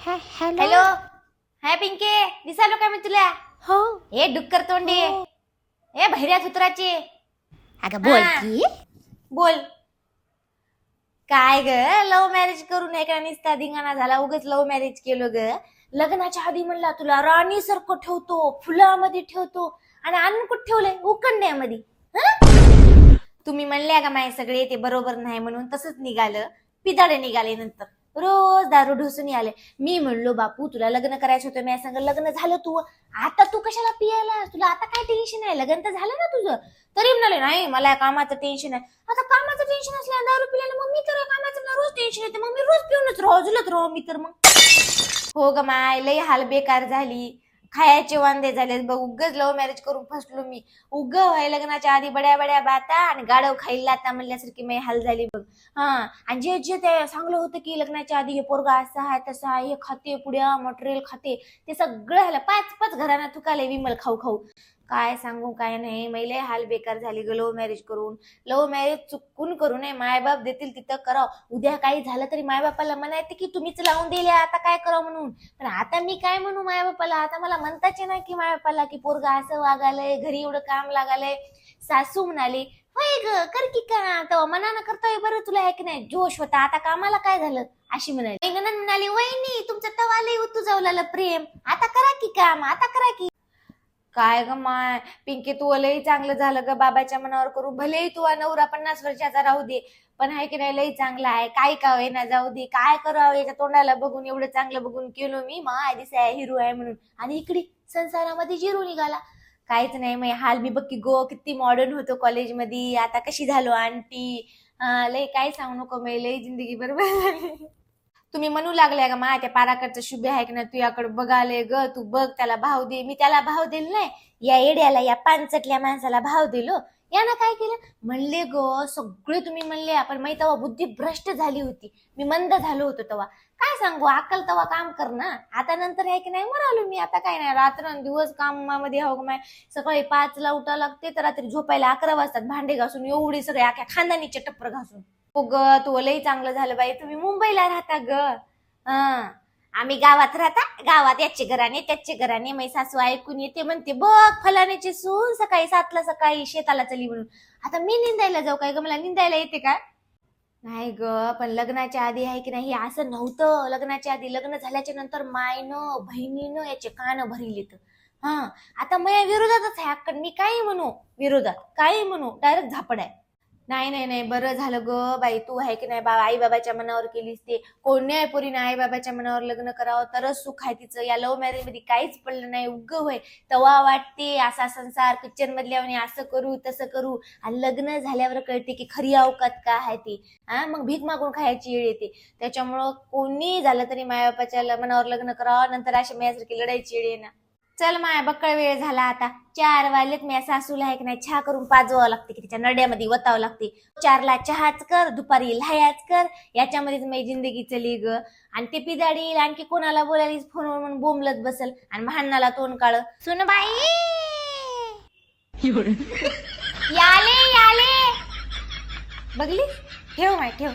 Hello. Hello. हाय पिंके, दिसालो का मी तुला? हो. ए डुक्कर तोंडी, ए भैऱ्या सुत्राची. अगं बोल हा. की. बोल. काय ग, लव्ह मॅरेज करून एका निस्ता धिंगाणा झाला. उगाच लव्ह मॅरेज केलं ग. लग्नाच्या आधी म्हणला तुला राणी सारखं ठेवतो, फुलामध्ये ठेवतो, आणि आणून कुठं ठेवलंय? उकंड्यामध्ये. तुम्ही म्हणल्या का माय सगळे ते बरोबर नाही म्हणून तसंच निघालं. पिदाडे निघाले नंतर रोज दारू ढोसून आले. मी म्हणलो बापू तुला लग्न करायचं होतं, मी सांग लग्न झालं तू, आता तू कशाला पियाला? तुला आता काय टेन्शन आहे? लग्न तर झालं ना तुझं. तरी म्हणाले नाही मला कामाचं टेन्शन आहे. आता कामाचं टेन्शन असलं दारू पिल्यानं मग मी तर कामाचं रोज टेन्शन येते, मग मी रोज पिऊनच झुलत राहू मी तर. मग हो ग माय, लय हाल बेकार झाली, खायचे वांदे झाले बघ. उगच लव्ह मॅरेज करून फसलो मी. उग लग्नाच्या आधी बड्या बड्या बाता आणि गाडव खायला आता म्हणल्यासारखी मी हाल झाली बघ. आणि जे जे ते सांगलं होतं की लग्नाच्या आधी हे पोरगा असा आहे तसा आहे, हे खाते पुड्या मटेरियल खाते, ते सगळं ह्याला पाच पाच घरांना थुकाले विमल खाऊ खाऊ. काय सांगू काय नाही, मैले हाल बेकार झाली ग लव्ह मॅरेज करून. लव्ह मॅरेज चुकून करू नये, मायबाप देतील तिथं करावं. उद्या काही झालं तरी मायबापाला म्हणायचं की तुम्हीच लावून दिले, आता काय करावं म्हणून. पण आता मी काय म्हणू मायबापाला? आता मला म्हणताच ना की मायबापाला की पोरगा असं वागालय, घरी एवढं काम लागालय. सासू म्हणाली होय ग कर की का, तेव्हा मनानं करतोय बरं, तुला आहे की नाही जोश होता, आता कामाला काय झालं अशी म्हणाली. म्हणाली वहिनी तुमचं तवा लय उतू जावला प्रेम, आता करा की काम, आता करा की. काय ग माय पिंके, तू लई चांगलं झालं ग बाबाच्या मनावर करून. भलेही तू नवरा 50 वर्षाचा राहू दे, पण आहे की नाही लई चांगला आहे. काय का ना जाऊ दे, काय करावं याच्या तोंडाला बघून, एवढं चांगलं बघून केलो मी मा दिसाय हिरो आहे म्हणून, आणि इकडे संसारामध्ये जिरू निघाला. काहीच नाही मग हाल. मी बघ की गो किती मॉडर्न होतो कॉलेजमध्ये, आता कशी झालो आंटी. लय काय सांगू नको, मी लई जिंदगी बरोबर झाली. तुम्ही म्हणू लागल्या का मा त्या पाराकडचं शुभे आहे की ना तुझ्याकडे बघाले ग, तू बघ त्याला भाव दे. मी त्याला भाव दिल नाही, या येड्याला या पानचटल्या माणसाला भाव दिलो. यानं काय केलं म्हणले ग सगळे तुम्ही म्हणले. आपण माहिती तेव्हा बुद्धी भ्रष्ट झाली होती, मी मंद झालो होतो तेव्हा. काय सांगू, अक्कल तेव्हा काम कर ना. आता नंतर आहे की नाही म्हणालो मी. आता काय नाही, रात्र दिवस कामामध्ये हो माय. सकाळी 5ला उठावं लागते तर रात्री झोपायला 11 वाजतात, भांडे घासून एवढी सगळे अख्या खानदानीचे टप्पर घासून. हो ग तू लई चांगलं झालं बाई. तुम्ही मुंबईला राहता ग, आम्ही गावात राहता. गावात याचे घराने त्याचे घराने. मै सासू ऐकून येते म्हणते बघ फलाण्याची सून सकाळी 7ला सकाळी शेताला चली म्हणून. आता मी निंदायला जाऊ काय ग? मला निंदायला येते का? नाही ग, पण लग्नाच्या आधी आहे की नाही असं नव्हतं. लग्नाच्या आधी, लग्न झाल्याच्या नंतर मायनं बहिणीनं याचे कान भरले तर आता माझ्या विरोधातच आहे अक्कड. मी काही म्हणू विरोधात, काही म्हणू डायरेक्ट झापड आहे. नाही नाही नाही, बरं झालं ग बाई, तू आहे की नाही बाबा आई बाबाच्या मनावर केलीस ते. कोण्या पोरीने आई बाबाच्या मनावर लग्न करावं तरच सुख आहे तिचं. या लव्ह मॅरेज मध्ये काहीच पडलं नाही. उग होय तवा वाटते असा संसार किचन मधल्यावर असं करू तसं करू, आणि लग्न झाल्यावर कळते की खरी अवकात का आहे ती. मग भीक मागून खायची येळ येते. त्याच्यामुळं कोणी झालं तरी मायबापाच्या मनावर लग्न करावं, नंतर अशी माझ्यासारखी लढायची येळ येणार. चल माया बक्कळ वेळ झाला आता. 4 वाजलेत. मी सासूला आहे की नाही चहा करून पाजवावं लागते की तिच्या नड्यामध्ये वतावं लागते. 4ला चहाच कर, दुपारी लहायाच कर, याच्यामध्येच माझी जिंदगी चली ग. आणि ते पिदाडी आणखी कोणाला बोलायला फोनवर म्हणून बोंबलत बसल आणि भांडणाला तोंड काळ. सुन बाई याले याले बघली. ठेव माय ठेव.